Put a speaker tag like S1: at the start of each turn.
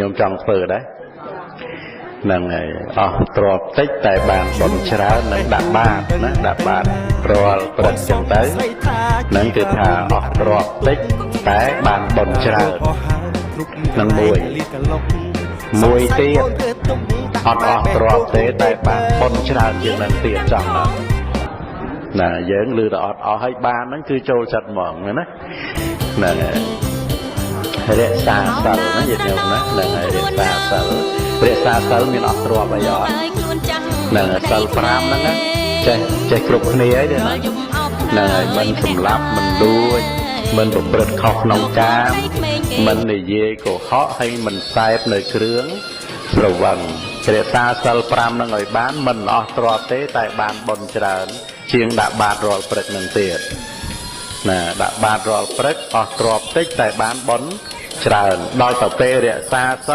S1: ខ្ញុំចង់ធ្វើដែរនឹងហើយអស់ទ្រព្យតិចតែបានបុណ្យច្រើននឹងដាក់បាតណាដាក់បាតរាល់ព្រឹកចឹងទៅនឹងគឺថាអស់ទ្រព្យតិចតែបានបុណ្យច្រើននឹងមួយទៀតអត់អស់ទ្រព្យទេតែបានបុណ្យច្រើនជាងនឹងទៀតចង់ដល់ណាយើងឮតែអត់អស់ហើយបានហ្នឹងគឺចូលចិត្តហ្មងណាហ្នឹងហើយរក្សាសិលណាយើងខ្ញុំណាហ្នឹងហើយរក្សាសិលមានអត់ទ្រព្យអីអត់ហ្នឹងហើយសិល5ហ្នឹងណាចេះគ្រប់គ្នាហើយទេណាហ្នឹងហើយមិនសម្លាប់មិនលួចមិនប្រព្រឹត្តខុសក្នុងកាមមិននិយាយកុហកហើយមិនសែបនៅគ្រឿងស្រវឹងរក្សាសិល5ហ្នឹងឲ្យបានមិនអស់ទ្រព្យទេតែបានបុណ្យច្រើនជាងដាក់បាតរាល់ព្រឹកនឹងទៀតណាដាក់បាតរាល់ព្រឹកអស់ទ្រព្យតិចតែបានបុណ្យច្រើនដល់ទៅពេលរក្សាសិល